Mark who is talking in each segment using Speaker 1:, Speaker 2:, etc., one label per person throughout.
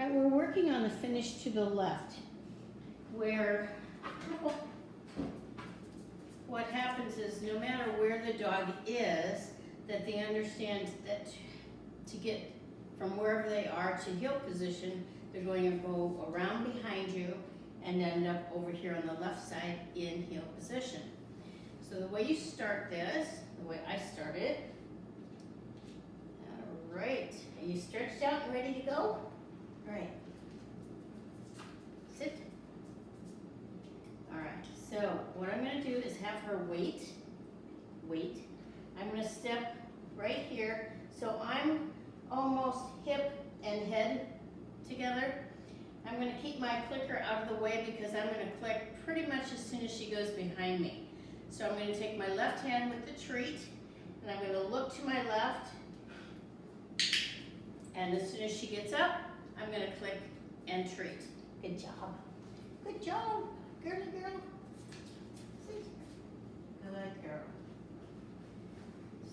Speaker 1: All right, we're working on the finish to the left, where what happens is no matter where the dog is, that they understand that to get from wherever they are to heel position, they're going to go around behind you and end up over here on the left side in heel position. So the way you start this, the way I start it, all right, are you stretched out and ready to go? All right, sit. All right, so what I'm gonna do is have her wait. I'm gonna step right here, so I'm almost hip and head together. I'm gonna keep my clicker out of the way because I'm gonna click pretty much as soon as she goes behind me. So I'm gonna take my left hand with the treat, and I'm gonna look to my left, and as soon as she gets up, I'm gonna click and treat. Good job. Good job, girly girl. Sit. Good girl.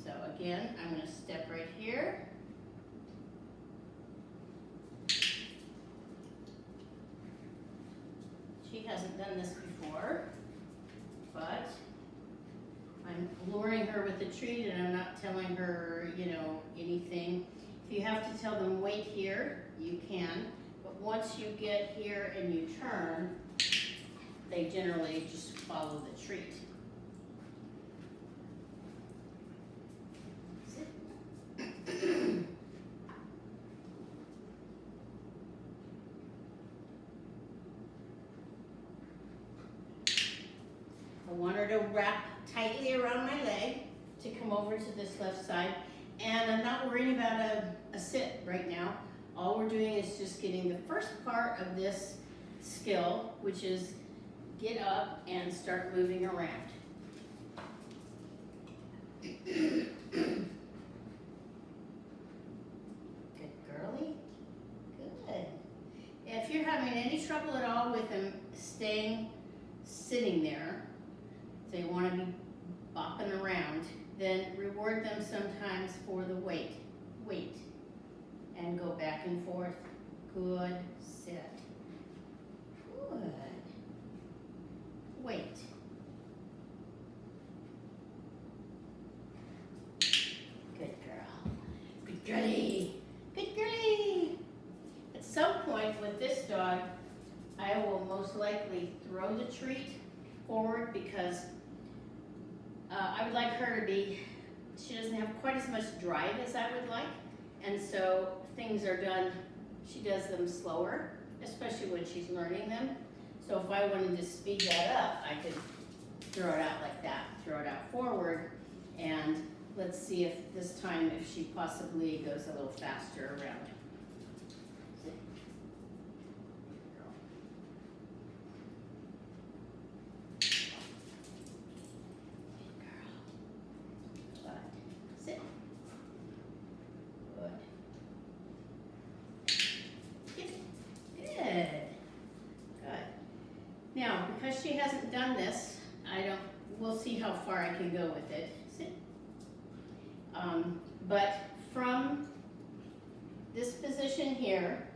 Speaker 1: So again, I'm gonna step right here. She hasn't done this before, but I'm luring her with the treat and I'm not telling her, anything. If you have to tell them wait here, you can, but once you get here and you turn, they generally just follow the treat. I want her to wrap tightly around my leg to come over to this left side. And I'm not worrying about a sit right now. All we're doing is just getting the first part of this skill, which is get up and start moving around. Good girly. Good. If you're having any trouble at all with them staying sitting there, if they want to be bopping around, then reward them sometimes for the wait, and go back and forth. Good, sit. Good. Wait. Good girl. Good girlie. Good girlie. At some point with this dog, I will most likely throw the treat forward because I would like her to be, she doesn't have quite as much drive as I would like, and so things are done, she does them slower, especially when she's learning them. So if I wanted to speed that up, I could throw it out like that, throw it out forward, and let's see if this time if she possibly goes a little faster around. Now, because she hasn't done this, we'll see how far I can go with it. Sit. But from this position here,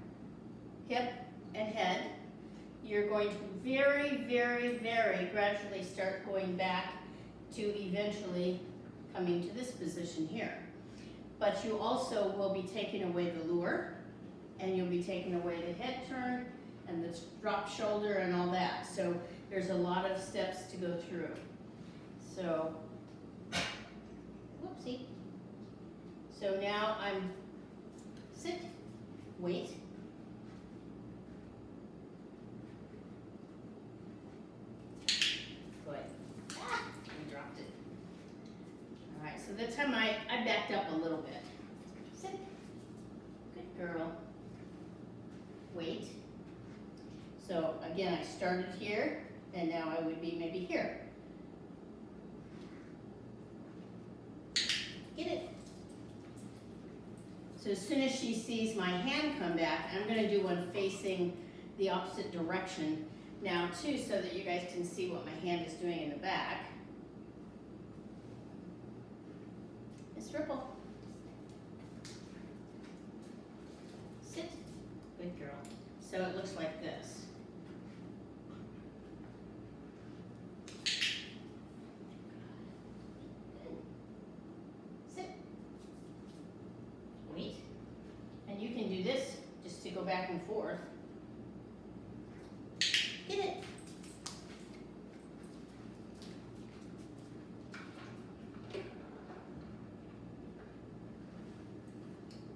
Speaker 1: hip and head, you're going to very, very, very gradually start going back to eventually coming to this position here. But you also will be taking away the lure, and you'll be taking away the head turn, and the drop shoulder and all that. So there's a lot of steps to go through. So, whoopsie. So now I'm sit, wait. Good. Ah, I dropped it. All right, so that time I backed up a little bit. Sit. Good girl. Wait. So again, I started here, and now I would be maybe here. Get it. So as soon as she sees my hand come back, I'm going to do one facing the opposite direction now too, so that you guys can see what my hand is doing in the back. Miss Ripple. Sit. Good girl. So it looks like this. Sit. Wait. And you can do this just to go back and forth. Get it.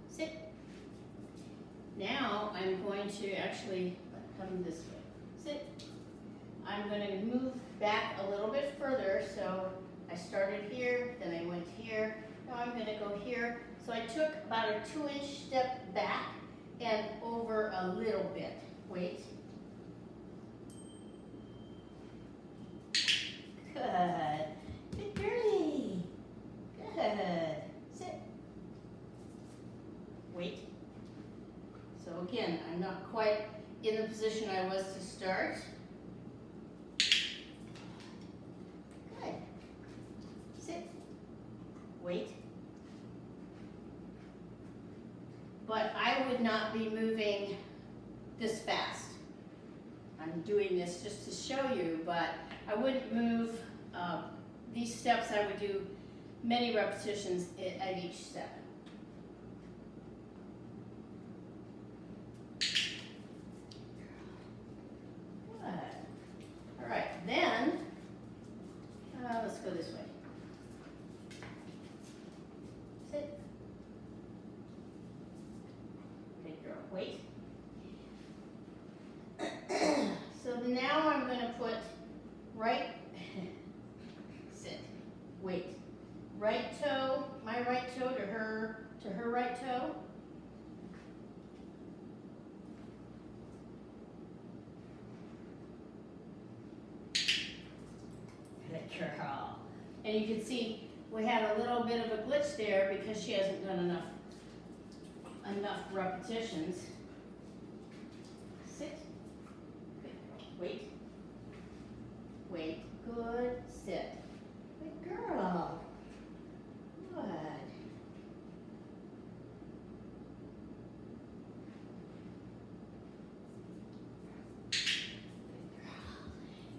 Speaker 1: Sit. Now I'm going to actually come this way. Sit. I'm going to move back a little bit further. So I started here, then I went here. Now I'm going to go here. So I took about a 2-inch step back and over a little bit. Wait. Good. Good girlie. Good. Sit. Wait. So again, I'm not quite in the position I was to start. Good. Sit. Wait. But I would not be moving this fast. I'm doing this just to show you, but I wouldn't move these steps. I would do many repetitions at each step. Good. All right, then let's go this way. Sit. Good girl. Wait. So now I'm going to put right, sit, wait, right toe, my right toe to her right toe. Good girl. And you can see we had a little bit of a glitch there because she hasn't done enough repetitions. Sit. Wait. Wait. Good. Sit. Good girl. Good.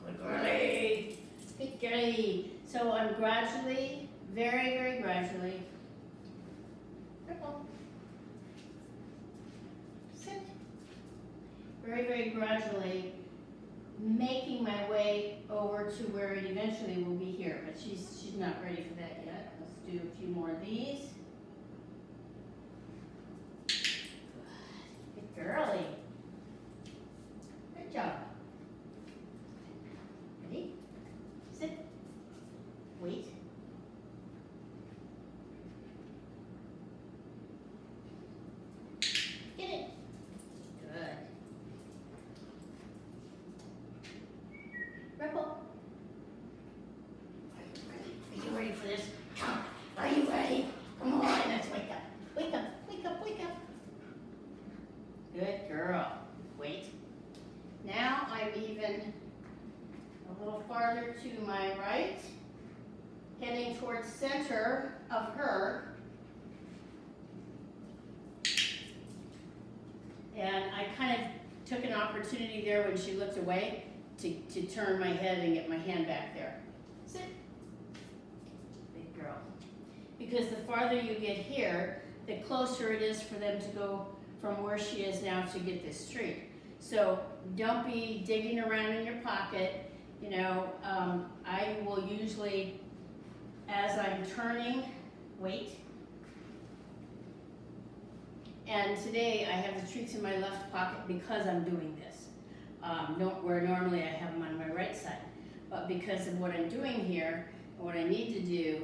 Speaker 1: Good girlie. Good girlie. So I'm gradually, very, very gradually. Sit. Very, very gradually making my way over to where it eventually will be here, but she's not ready for that yet. Let's do a few more of these. Good girlie. Good job. Ready? Sit. Wait. Get it. Good. Ripple. Are you ready for this? Are you ready? Come on, let's wake up. Wake up, wake up, wake up. Good girl. Wait. Now I'm even a little farther to my right, heading towards center of her. And I kind of took an opportunity there when she looked away to turn my head and get my hand back there. Sit. Big girl. Because the farther you get here, the closer it is for them to go from where she is now to get this treat. So don't be digging around in your pocket. You know, I will usually, as I'm turning, wait. And today I have the treats in my left pocket because I'm doing this. Where normally I have them on my right side. But because of what I'm doing here, and what I need to do,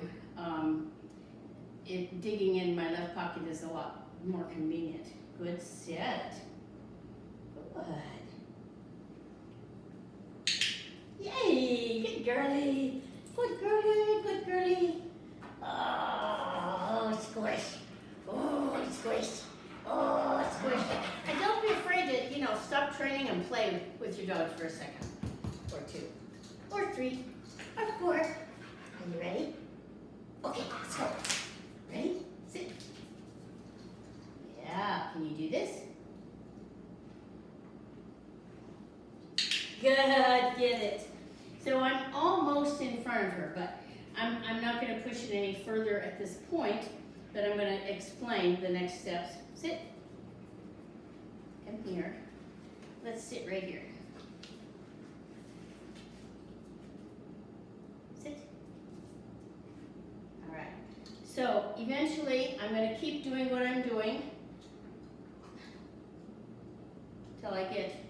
Speaker 1: digging in my left pocket is a lot more convenient. Good sit. Good. Yay! Good girlie. Good girlie. Good girlie. Oh, squish. Oh, squish. Oh, squish. And don't be afraid to, stop training and play with your dog for a second. Or 2. Or 3. Or 4. Are you ready? Okay, let's go. Ready? Sit. Yeah, can you do this? Good, get it. So I'm almost in front of her, but I'm not gonna push it any further at this point, but I'm gonna explain the next steps. Sit. Come here. Let's sit right here. Sit. All right. So eventually, I'm gonna keep doing what I'm doing till I get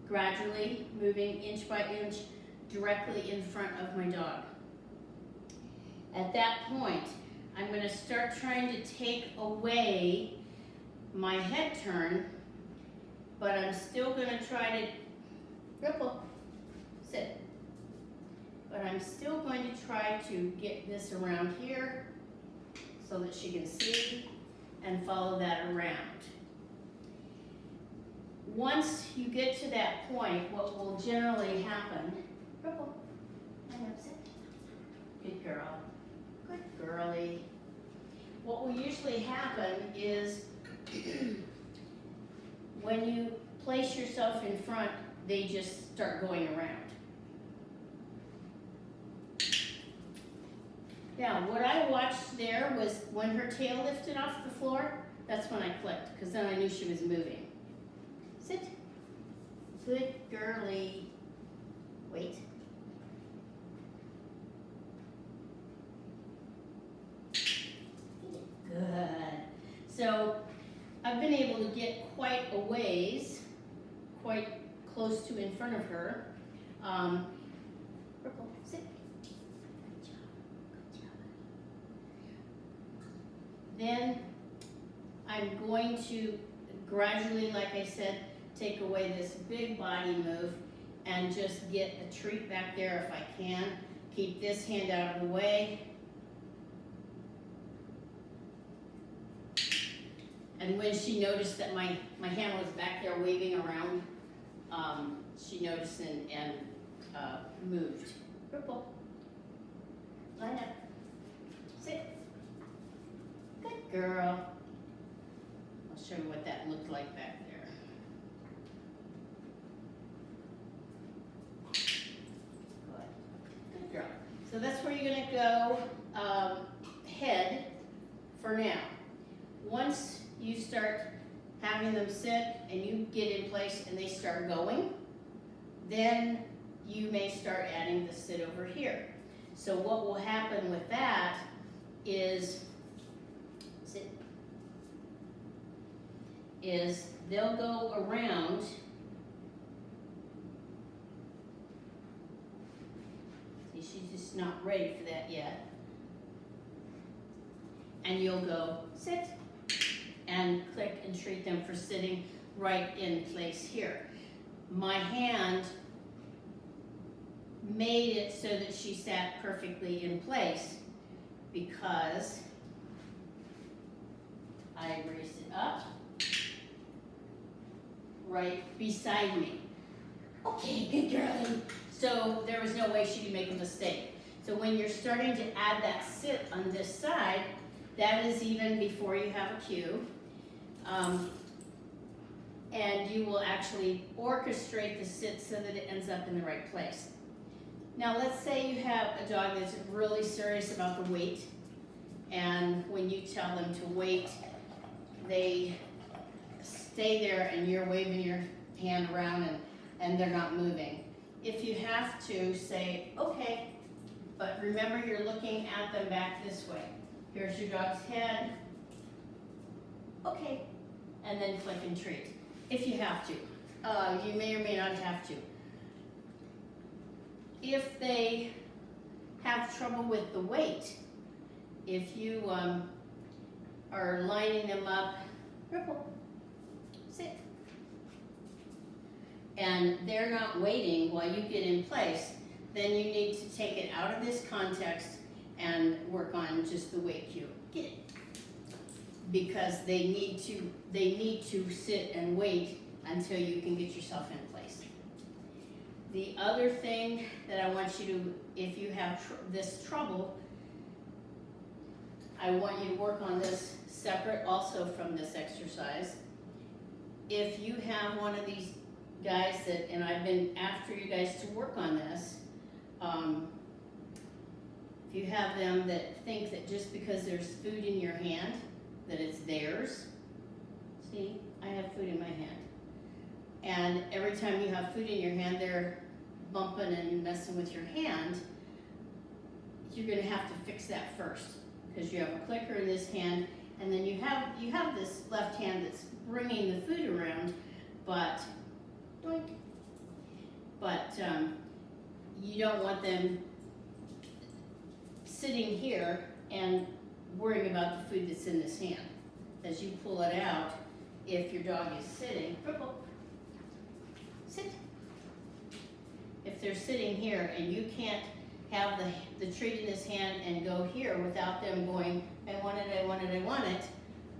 Speaker 1: gradually moving inch by inch directly in front of my dog. At that point, I'm going to start trying to take away my head turn, but I'm still going to try to ripple, sit. But I'm still going to try to get this around here so that she can see and follow that around. Once you get to that point, what will generally happen, ripple, and upset. Good girl, good girly. What will usually happen is when you place yourself in front, they just start going around. Now, what I watched there was when her tail lifted off the floor, that's when I clicked, because then I knew she was moving. Sit. Good girly. Wait. Good. So I've been able to get quite a ways, quite close to in front of her. Purple, sit. Good job. Good job. Then I'm going to gradually, like I said, take away this big body move and just get a treat back there if I can. Keep this hand out of the way. And when she noticed that my hand was back there waving around, she noticed and moved. Purple. Line up. Sit. Good girl. I'll show you what that looked like back there. Good girl. So that's where you're going to go head for now. Once you start having them sit and you get in place and they start going, then you may start adding the sit over here. So what will happen with that is, sit, is they'll go around. See, she's just not ready for that yet. And you'll go sit and click and treat them for sitting right in place here. My hand made it so that she sat perfectly in place because I raised it up right beside me. Okay, good girlie. So there was no way she could make a mistake. So when you're starting to add that sit on this side, that is even before you have a cue. And you will actually orchestrate the sit so that it ends up in the right place. Now let's say you have a dog that's really serious about the weight, and when you tell them to wait, they stay there and you're waving your hand around and they're not moving. If you have to, say, okay, but remember you're looking at them back this way. Here's your dog's head. Okay, and then click and treat. If you have to. You may or may not have to. If they have trouble with the weight, if you are lining them up, ripple, sit, and they're not waiting while you get in place, then you need to take it out of this context and work on just the weight cue. Get it. Because they need to sit and wait until you can get yourself in place. The other thing that I want you to, if you have this trouble, I want you to work on this separate also from this exercise. If you have one of these guys, that, and I've been after you guys to work on this, if you have them that think that just because there's food in your hand, that it's theirs. See, I have food in my hand. And every time you have food in your hand, they're bumping and messing with your hand. You're gonna have to fix that first, because you have a clicker in this hand, and then you have this left hand that's bringing the food around, but doink. But you don't want them sitting here and worrying about the food that's in this hand. As you pull it out, if your dog is sitting, sit. If they're sitting here and you can't have the treat in this hand and go here without them going, I want it, I want it, I want it,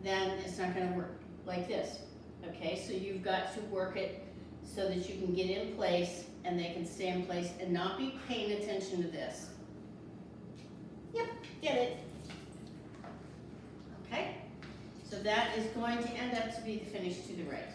Speaker 1: then it's not gonna work like this. Okay, so you've got to work it so that you can get in place and they can stay in place and not be paying attention to this. Yep, get it. Okay, so that is going to end up to be the finish to the right.